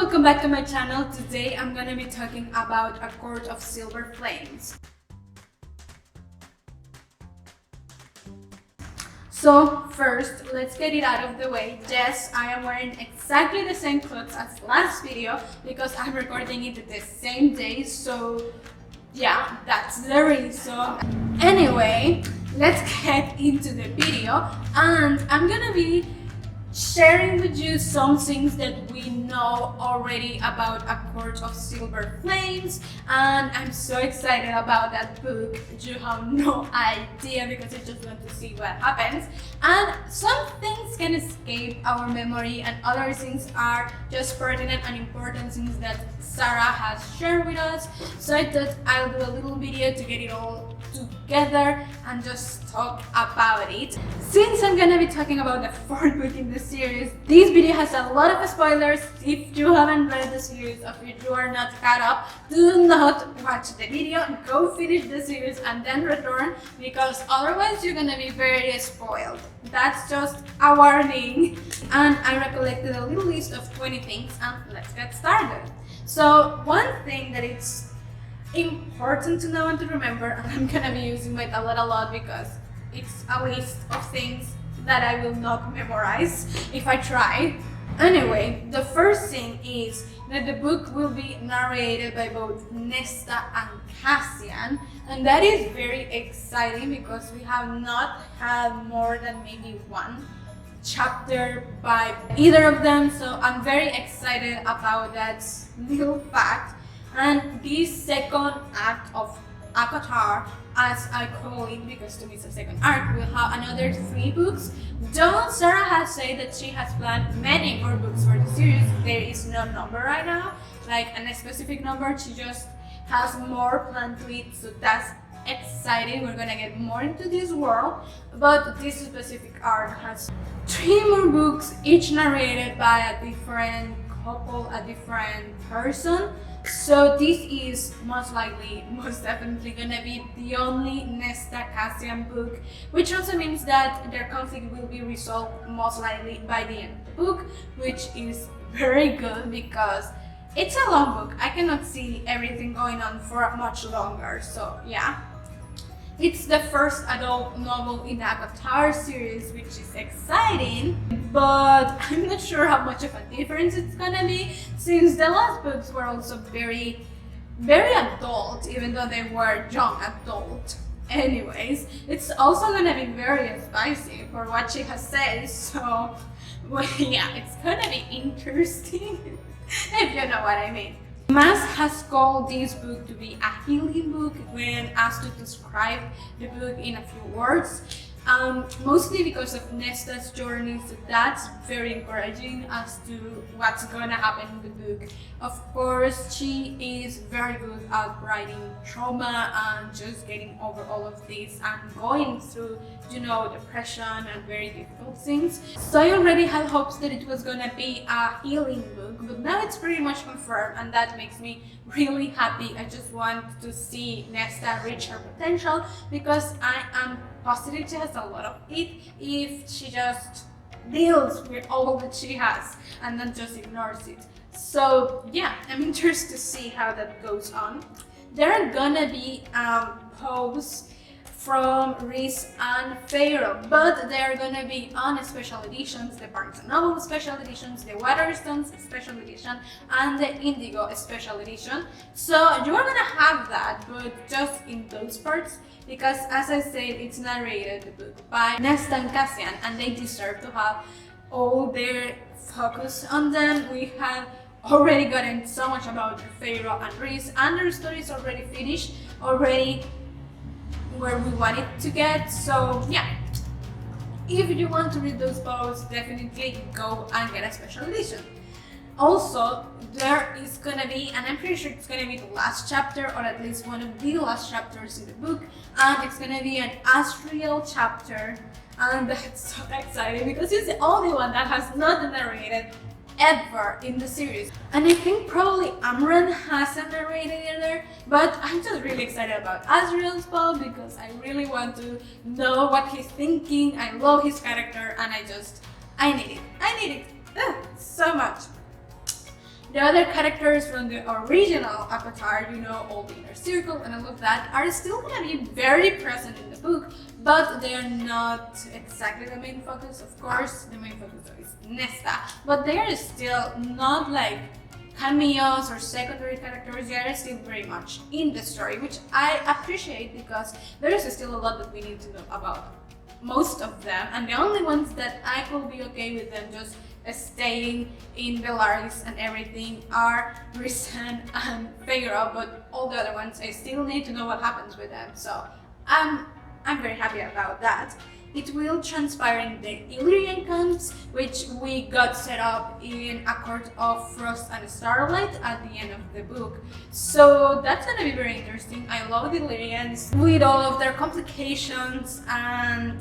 welcome back to my channel. Today I'm gonna be talking about A Court of Silver Flames. So first, let's get it out of the way. Yes, I am wearing exactly the same clothes as last video because I'm recording it the same day, so yeah, that's the reason. Anyway, let's get into the video, and I'm gonna be sharing with you some things that we know already about A Court of Silver Flames, and I'm so excited about that book. You have no idea because I just want to see what happens, and some things can escape our memory and other things are just pertinent and important things that Sarah has shared with us. So I thought I'll do a little video to get it all together and just talk about it. Since I'm gonna be talking about the fourth book in the series, this video has a lot of spoilers. If you haven't read the series or if you are not caught up, do not watch the video, go finish the series and then return, because otherwise you're gonna be very spoiled. That's just a warning. And I recollected a little list of 20 things, and let's get started. So one thing that it's important to know and to remember, and I'm gonna be using my tablet a lot because it's a list of things that I will not memorize if I try. Anyway, the first thing is that the book will be narrated by both Nesta and Cassian, and that is very exciting because we have not had more than maybe one chapter by either of them, so I'm very excited about that little fact. And this second act of Avatar, as I call it, because to me it's a second arc, will have another 3 books. Though Sarah has said that she has planned many more books for the series, there is no number right now, like a specific number. She just has more planned to it, so that's exciting. We're gonna get more into this world, but this specific arc has 3 more books, each narrated by a different couple, a different person. So this is most definitely gonna be the only Nesta Cassian book, which also means that their conflict will be resolved most likely by the end of the book, which is very good because it's a long book. I cannot see everything going on for much longer, so yeah. It's the first adult novel in the Avatar series, which is exciting, but I'm not sure how much of a difference it's gonna be, since the last books were also very adult, even though they were young adult. Anyways, it's also gonna be very spicy for what she has said, so well, yeah, it's gonna be interesting if you know what I mean. Mas has called this book to be a healing book when asked to describe the book in a few words, mostly because of Nesta's journey, so that's very encouraging as to what's gonna happen in the book. Of course, she is very good at writing trauma and just getting over all of this and going through, you know, depression and very difficult things. So I already had hopes that it was gonna be a healing book, but now it's pretty much confirmed, and that makes me really happy. I just want to see Nesta reach her potential because I am positive she has a lot of it if she just deals with all that she has and then just ignores it. So yeah, I'm interested to see how that goes on. There are gonna be posts from Rhys and Pharaoh, but they're gonna be on special editions, the Barnes & Noble special editions, the Waterstones special edition, and the Indigo special edition. So you are gonna have that, but just in those parts, because as I said, it's narrated, the book, by Nesta and Cassian, and they deserve to have all their focus on them. We have already gotten so much about Pharaoh and Rhys, and their story is already finished, already where we want it to get. So yeah, if you want to read those posts, definitely go and get a special edition. Also, there is gonna be, and I'm pretty sure it's gonna be the last chapter, or at least one of the last chapters in the book, and it's gonna be an Ayriel chapter, and that's so exciting because it's the only one that has not narrated ever in the series. And I think probably Amran hasn't narrated either, but I'm just really excited about Ayriel's poem because I really want to know what he's thinking. I love his character and I need it. I need it so much. The other characters from the original Avatar, you know, all the inner circle and all of that, are still gonna be very present in the book, but they are not exactly the main focus. Of course, the main focus is Nesta, but they are still not like cameos or secondary characters. They are still very much in the story, which I appreciate because there is still a lot that we need to know about most of them, and the only ones that I could be okay with them just staying in Belarus and everything are Risen and Feyre, but all the other ones I still need to know what happens with them, so I'm very happy about that. It will transpire in the Illyrian camps, which we got set up in A Court of Frost and Starlight at the end of the book. So that's gonna be very interesting. I love the Illyrians with all of their complications and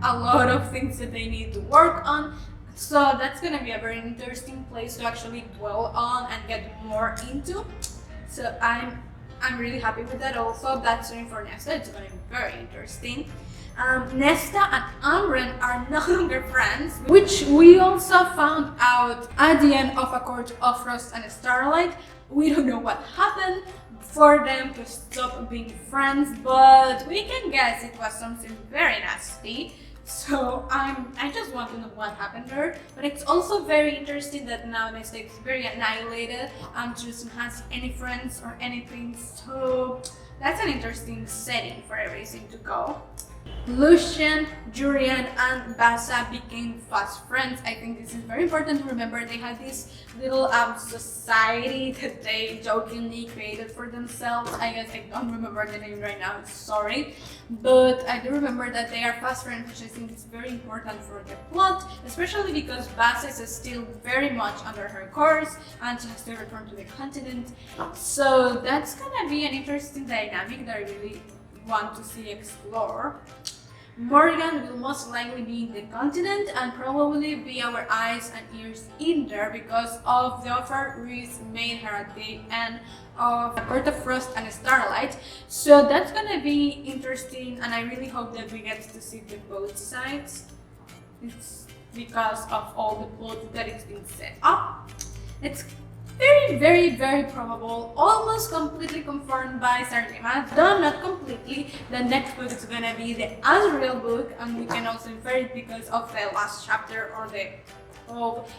a lot of things that they need to work on. So that's gonna be a very interesting place to actually dwell on and get more into. So I'm really happy with that. Also, that story for Nesta, it's gonna be very interesting. Nesta and Amren are no longer friends, which we also found out at the end of A Court of Frost and Starlight. We don't know what happened for them to stop being friends, but we can guess it was something very nasty. So I just want to know what happened there. But it's also very interesting that now Nesta is very annihilated and she doesn't have any friends or anything. So that's an interesting setting for everything to go. Lucian, Jurian, and Bassa became fast friends. I think this is very important to remember. They had this little society that they jokingly created for themselves. I guess I don't remember the name right now, sorry. But I do remember that they are fast friends, which I think is very important for the plot, especially because Bassa is still very much under her course and she has to return to the continent. So that's gonna be an interesting dynamic that I really want to see explore. Morgan will most likely be in the continent and probably be our eyes and ears in there because of the offer Rhys made her at the end of A Court of Frost and Starlight. So that's gonna be interesting, and I really hope that we get to see the both sides. It's because of all the plot that it's been set up. It's very probable, almost completely confirmed by Sargema, though not completely. The next book is gonna be the Ayriel book, and we can also infer it because of the last chapter or the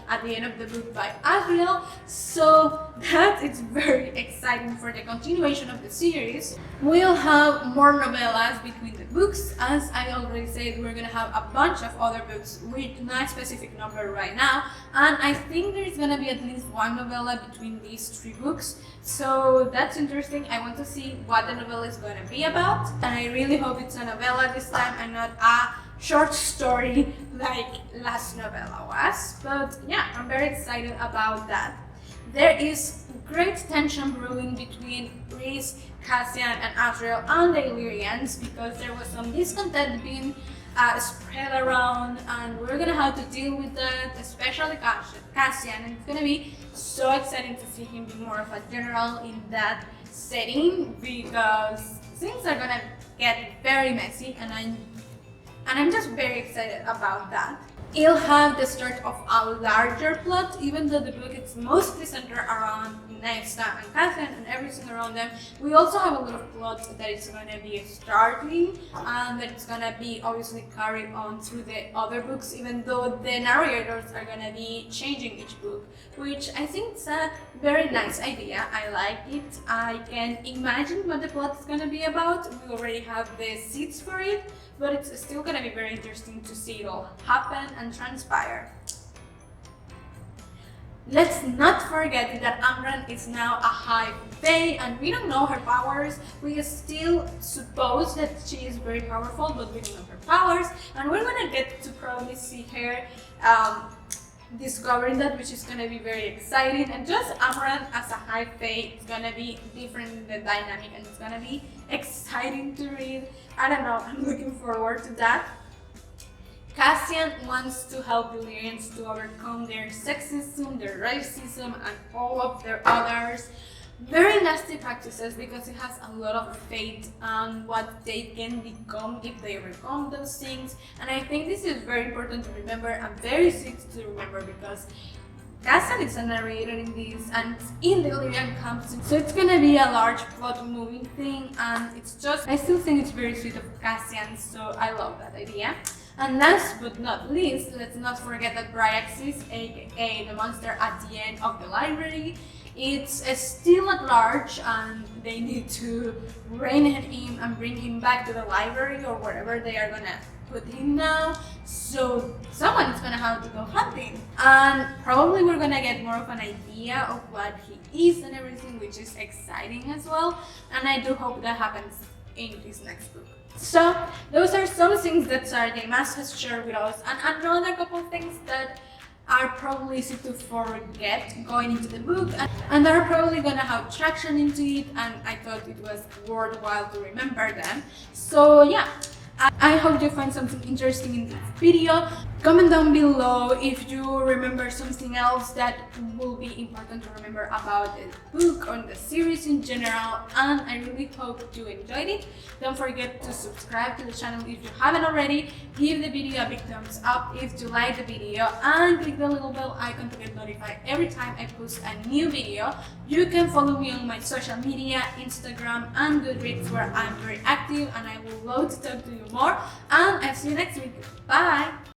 at the end of the book by Ayriel. So that is very exciting for the continuation of the series. We'll have more novellas between the books. As I already said, we're gonna have a bunch of other books with no specific number right now, and I think there's gonna be at least one novella between these three books. So that's interesting. I want to see what the novella is gonna be about, and I really hope it's a novella this time and not a short story like last novella was. But yeah, I'm very excited about that. There is great tension brewing between Rhys, Cassian, and Ayriel and the Illyrians because there was some discontent being spread around, and we're gonna have to deal with that, especially Cassian. And it's gonna be so exciting to see him be more of a general in that setting because things are gonna get very messy, and I'm just very excited about that. It'll have the start of a larger plot, even though the book is mostly centered around Nesta and Cassian and everything around them. We also have a lot of plot that is going to be starting and that it's going to be obviously carried on through the other books, even though the narrators are going to be changing each book, which I think is a very nice idea. I like it. I can imagine what the plot is going to be about. We already have the seeds for it, but it's still going to be very interesting to see it all happen and transpire. Let's not forget that Amren is now a high fae, and we don't know her powers. We still suppose that she is very powerful, but we don't know her powers, and we're gonna get to probably see her discovering that, which is gonna be very exciting. And just Amren as a high fae is gonna be different in the dynamic, and it's gonna be exciting to read. I don't know, I'm looking forward to that. Cassian wants to help the Illyrians to overcome their sexism, their racism, and all of their others very nasty practices, because it has a lot of faith on what they can become if they overcome those things. And I think this is very important to remember and very sweet to remember, because Cassian is a narrator in this, and it's in the Olivia campus, so it's gonna be a large plot moving thing, and it's just, I still think it's very sweet of Cassian, so I love that idea. And last but not least, let's not forget that Bryaxis, aka the monster at the end of the library, it's still at large, and they need to rein him and bring him back to the library or wherever they are gonna put him now. So someone is gonna have to go hunting, and probably we're gonna get more of an idea of what he is and everything, which is exciting as well. And I do hope that happens in this next book. So those are some things that Sarah Maas has shared with us, and another couple of things that are probably easy to forget going into the book, and are probably gonna have traction into it, and I thought it was worthwhile to remember them. So yeah, I hope you find something interesting in this video. Comment down below if you remember something else that will be important to remember about the book or the series in general, and I really hope you enjoyed it. Don't forget to subscribe to the channel if you haven't already, give the video a big thumbs up if you like the video, and click the little bell icon to get notified every time I post a new video. You can follow me on my social media, Instagram and Goodreads, where I'm very active, and I would love to talk to you more, and I'll see you next week. Bye!